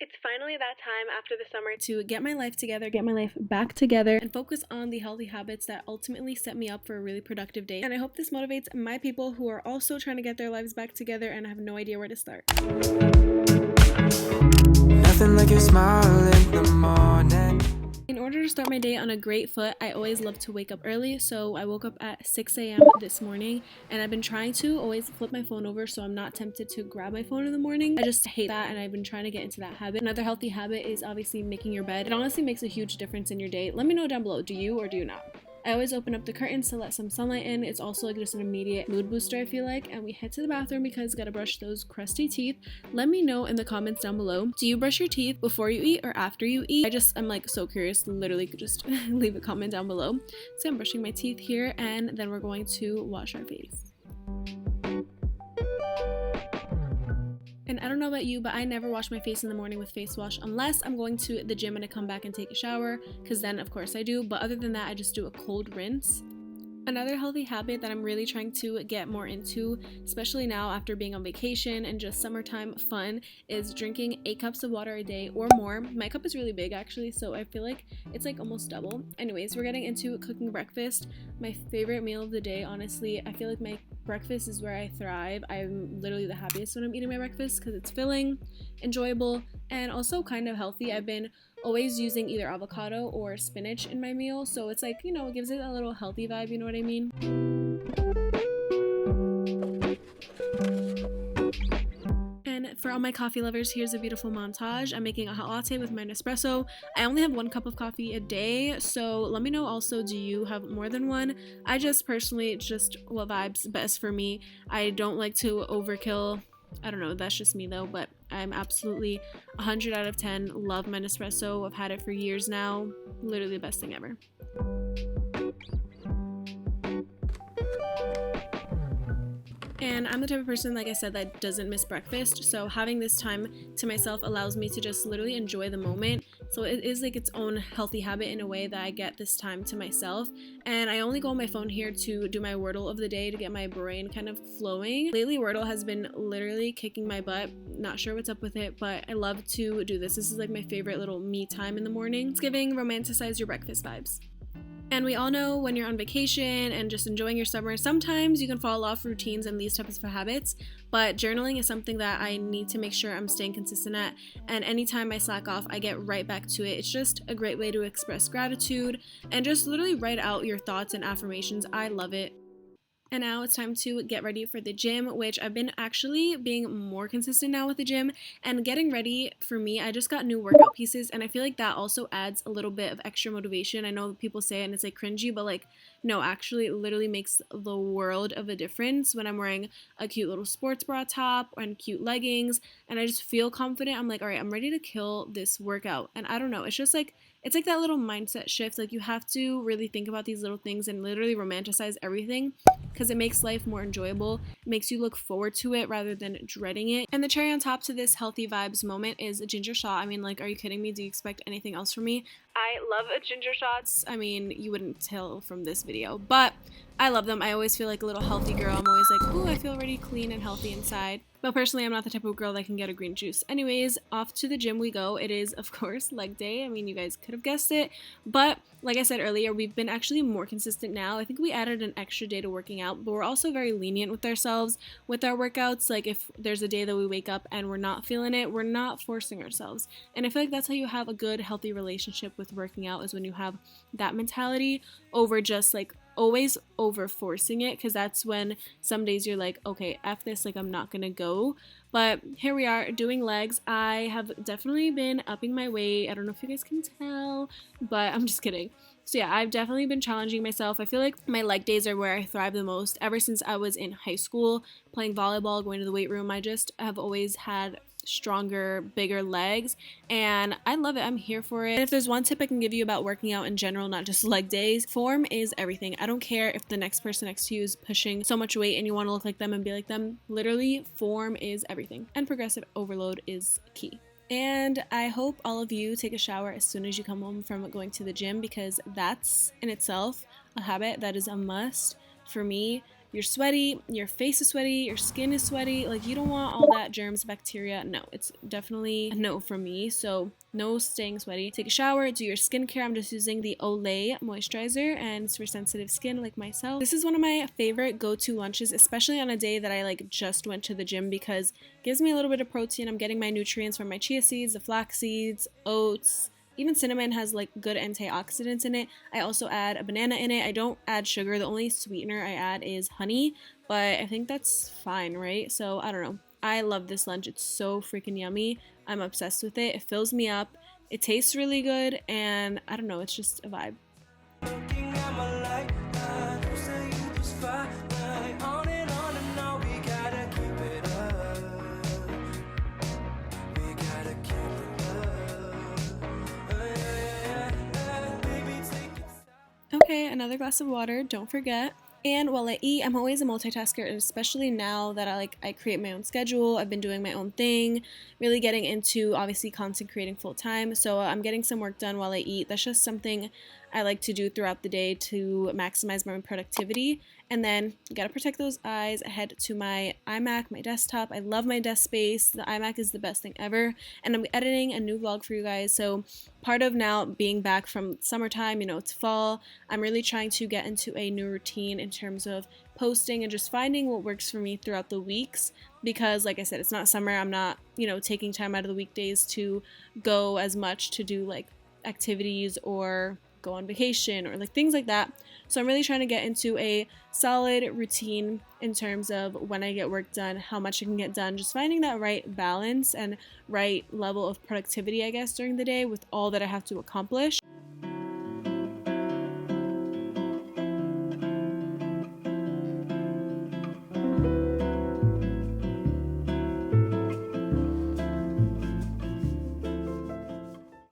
It's finally that time after the summer to get my life together, get my life back together, and focus on the healthy habits that ultimately set me up for a really productive day. And I hope this motivates my people who are also trying to get their lives back together and have no idea where to start. Nothing like your smile in the morning. In order to start my day on a great foot, I always love to wake up early, so I woke up at 6 a.m. this morning, and I've been trying to always flip my phone over so I'm not tempted to grab my phone in the morning. I just hate that, and I've been trying to get into that habit. Another healthy habit is obviously making your bed. It honestly makes a huge difference in your day. Let me know down below, do you or do you not? I always open up the curtains to let some sunlight in. It's also like just an immediate mood booster, I feel like. And we head to the bathroom because gotta brush those crusty teeth. Let me know in the comments down below. Do you brush your teeth before you eat or after you eat? I'm like so curious. Literally could just leave a comment down below. So I'm brushing my teeth here and then we're going to wash our face. And I don't know about you, but I never wash my face in the morning with face wash unless I'm going to the gym and I come back and take a shower, because then of course I do. But other than that, I just do a cold rinse. Another healthy habit that I'm really trying to get more into, especially now after being on vacation and just summertime fun, is drinking 8 cups of water a day or more. My cup is really big actually, so I feel like it's like almost double. Anyways, we're getting into cooking breakfast. My favorite meal of the day, honestly. I feel like my breakfast is where I thrive. I'm literally the happiest when I'm eating my breakfast because it's filling, enjoyable, and also kind of healthy. I've been always using either avocado or spinach in my meal, so it's like, you know, it gives it a little healthy vibe, you know what I mean? And for all my coffee lovers, here's a beautiful montage. I'm making a hot latte with my Nespresso. I only have 1 cup of coffee a day, so let me know also, do you have more than one? I just personally, just what vibes best for me. I don't like to overkill. I don't know, that's just me though, but I'm absolutely 100 out of 10. Love my Nespresso. I've had it for years now. Literally the best thing ever. And I'm the type of person, like I said, that doesn't miss breakfast, so having this time to myself allows me to just literally enjoy the moment. So it is like its own healthy habit in a way that I get this time to myself. And I only go on my phone here to do my Wordle of the day to get my brain kind of flowing. Lately, Wordle has been literally kicking my butt. Not sure what's up with it, but I love to do this. This is like my favorite little me time in the morning. It's giving romanticize your breakfast vibes. And we all know when you're on vacation and just enjoying your summer, sometimes you can fall off routines and these types of habits, but journaling is something that I need to make sure I'm staying consistent at, and anytime I slack off, I get right back to it. It's just a great way to express gratitude and just literally write out your thoughts and affirmations. I love it. And now it's time to get ready for the gym, which I've been actually being more consistent now with the gym and getting ready. For me, I just got new workout pieces, and I feel like that also adds a little bit of extra motivation. I know people say it and it's like cringy, but like no, actually it literally makes the world of a difference when I'm wearing a cute little sports bra top and cute leggings and I just feel confident. I'm like, all right, I'm ready to kill this workout. And I don't know, it's just like, it's like that little mindset shift. Like you have to really think about these little things and literally romanticize everything, because it makes life more enjoyable. It makes you look forward to it rather than dreading it. And the cherry on top to this healthy vibes moment is a ginger shot. I mean, like, are you kidding me? Do you expect anything else from me? I love a ginger shots. I mean, you wouldn't tell from this video, but I love them. I always feel like a little healthy girl. I'm always like, ooh, I feel really clean and healthy inside. But personally, I'm not the type of girl that can get a green juice. Anyways, off to the gym we go. It is, of course, leg day. I mean, you guys could have guessed it. But like I said earlier, we've been actually more consistent now. I think we added an extra day to working out, but we're also very lenient with ourselves with our workouts. Like if there's a day that we wake up and we're not feeling it, we're not forcing ourselves. And I feel like that's how you have a good, healthy relationship with working out, is when you have that mentality over just like always over forcing it, because that's when some days you're like, okay, F this, like I'm not gonna go. But here we are doing legs. I have definitely been upping my weight. I don't know if you guys can tell, but I'm just kidding. So yeah, I've definitely been challenging myself. I feel like my leg days are where I thrive the most. Ever since I was in high school playing volleyball, going to the weight room, I just have always had stronger, bigger legs, and I love it. I'm here for it. And if there's one tip I can give you about working out in general, not just leg days, form is everything. I don't care if the next person next to you is pushing so much weight and you want to look like them and be like them. Literally, form is everything, and progressive overload is key. And I hope all of you take a shower as soon as you come home from going to the gym, because that's in itself a habit that is a must for me. you're sweaty, your face is sweaty, your skin is sweaty. Like, you don't want all that germs, bacteria. No, it's definitely a no for me. So no staying sweaty. Take a shower, do your skincare. I'm just using the Olay moisturizer, and it's for sensitive skin like myself. This is one of my favorite go-to lunches, especially on a day that I like just went to the gym, because it gives me a little bit of protein. I'm getting my nutrients from my chia seeds, the flax seeds, oats. Even cinnamon has like good antioxidants in it. I also add a banana in it. I don't add sugar. The only sweetener I add is honey, but I think that's fine, right? So I don't know. I love this lunch. It's so freaking yummy. I'm obsessed with it. It fills me up. It tastes really good, and I don't know, it's just a vibe. Okay, another glass of water, don't forget. And while I eat, I'm always a multitasker, and especially now that I create my own schedule. I've been doing my own thing, really getting into obviously content creating full time. So I'm getting some work done while I eat. That's just something I like to do throughout the day to maximize my productivity. And then you gotta protect those eyes. I head to my iMac, my desktop. I love my desk space. The iMac is the best thing ever. And I'm editing a new vlog for you guys. So part of now being back from summertime, it's fall, I'm really trying to get into a new routine in terms of posting and just finding what works for me throughout the weeks, because like I said, it's not summer. I'm not, taking time out of the weekdays to go as much to do like activities or go on vacation or like things like that. So I'm really trying to get into a solid routine in terms of when I get work done, how much I can get done, just finding that right balance and right level of productivity, I guess, during the day with all that I have to accomplish.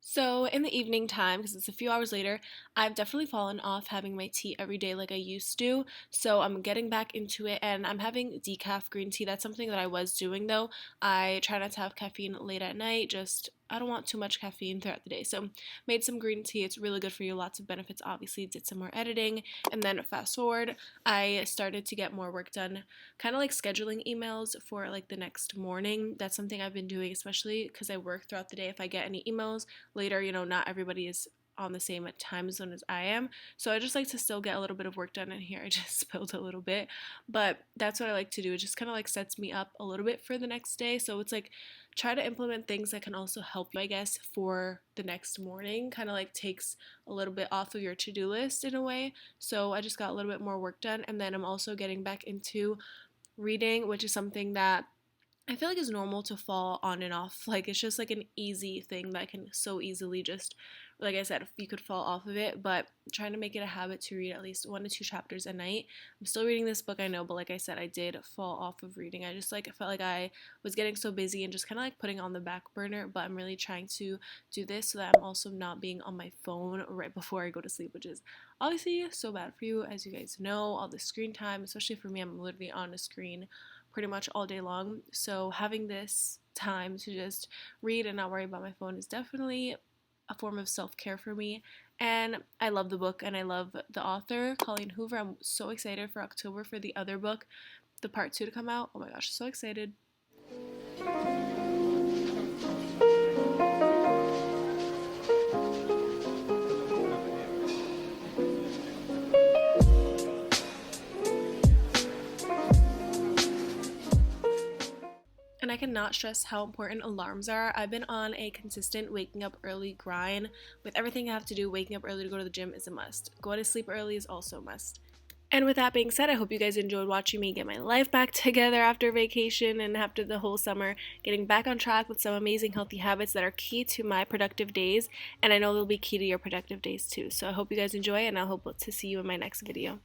So in the evening time, because it's a few hours later, I've definitely fallen off having my tea every day like I used to. So I'm getting back into it, and I'm having decaf green tea. That's something that I was doing though. I try not to have caffeine late at night, I don't want too much caffeine throughout the day. So made some green tea. It's really good for you. Lots of benefits, obviously. Did some more editing. And then fast forward, I started to get more work done, kind of like scheduling emails for like the next morning. That's something I've been doing, especially because I work throughout the day. If I get any emails later, not everybody is on the same time zone as I am. So I just like to still get a little bit of work done in here. I just spilled a little bit, but that's what I like to do. It just kind of like sets me up a little bit for the next day. So it's like try to implement things that can also help you, I guess, for the next morning. Kind of like takes a little bit off of your to-do list in a way. So I just got a little bit more work done, and then I'm also getting back into reading, which is something that I feel like it's normal to fall on and off. Like, it's just like an easy thing that can so easily just, like I said, you could fall off of it, but trying to make it a habit to read at least 1 to 2 chapters a night. I'm still reading this book, I know, but like I said, I did fall off of reading. I just like felt like I was getting so busy and just kind of like putting on the back burner, but I'm really trying to do this so that I'm also not being on my phone right before I go to sleep, which is obviously so bad for you, as you guys know, all the screen time, especially for me. I'm literally on a screen pretty much all day long. So having this time to just read and not worry about my phone is definitely a form of self-care for me. And I love the book, and I love the author, Colleen Hoover. I'm so excited for October for the other book, the part 2 to come out. Oh my gosh, so excited. And I cannot stress how important alarms are. I've been on a consistent waking up early grind. With everything I have to do, waking up early to go to the gym is a must. Going to sleep early is also a must. And with that being said, I hope you guys enjoyed watching me get my life back together after vacation and after the whole summer, getting back on track with some amazing healthy habits that are key to my productive days, and I know they'll be key to your productive days too. So I hope you guys enjoy, and I hope to see you in my next video.